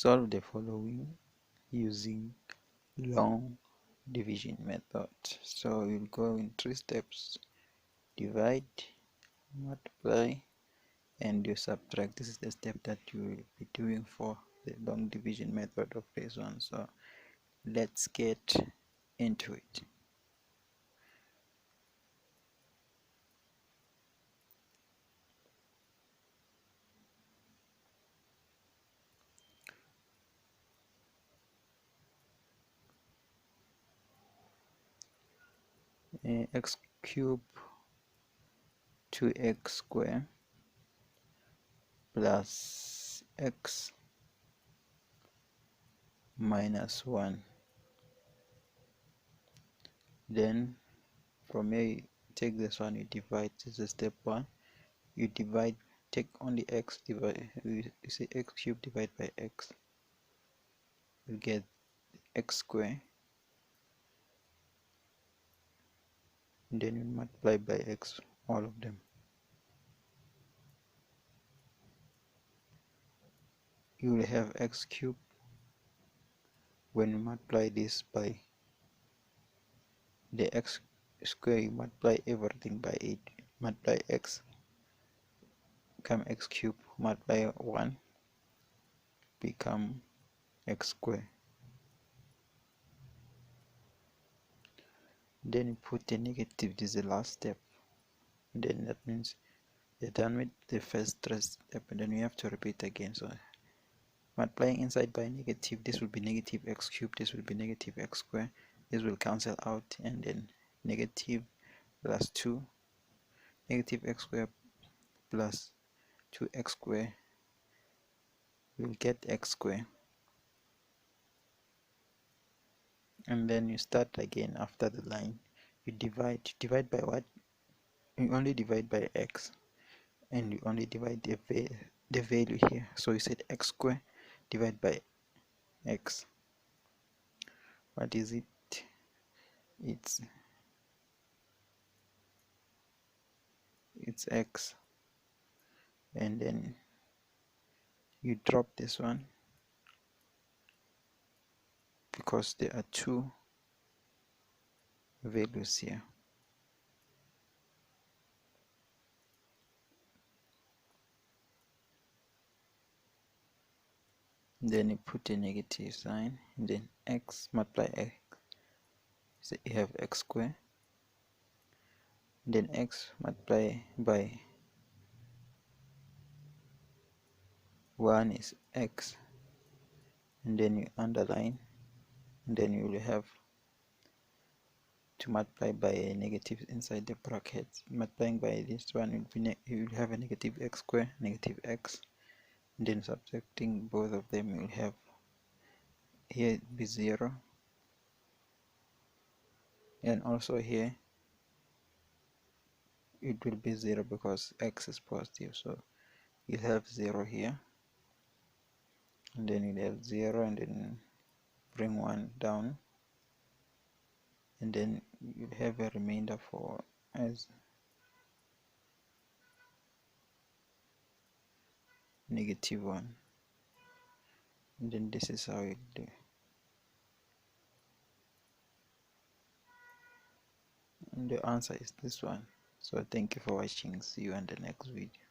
Solve the following using long division method. So you'll go in 3 steps: divide, multiply, and you subtract. This is the step that you will be doing for the long division method of this one. So let's get into it. X cube 2x square plus x minus 1. Then from here you take this one, you divide. This is step 1. You divide, take only x, divide, you say x cube divided by x, you get x square. Then you multiply by x, all of them. You will have x cube. When you multiply this by the x square, you multiply everything by 8. Multiply x, become x cube, multiply 1, become x square. Then you put the negative. This is the last step. Then that means you're done with the first step, and then you have to repeat again. So multiplying inside by negative, this will be negative x cubed, this will be negative x square, this will cancel out, and then negative plus 2, negative x square plus 2x square, you'll get x square. And then you start again after the line. You divide by what? You only divide by x, and you only divide the value here. So you said x square divided by x. What is it? It's x, and then you drop this one because there are 2 values here. Then you put a negative sign, and then x multiply x, so you have x square. Then x multiply by 1 is x, and then you underline, and then you will have to multiply by a negative inside the bracket. Multiplying by this one will be you will have a negative x square, negative x, and then subtracting both of them, you will have here be 0, and also here it will be 0 because x is positive. So you have 0 here, and then you have 0, and then bring 1 down, and then you have a remainder for as -1, and then this is how you do. And the answer is this one. So thank you for watching. See you in the next video.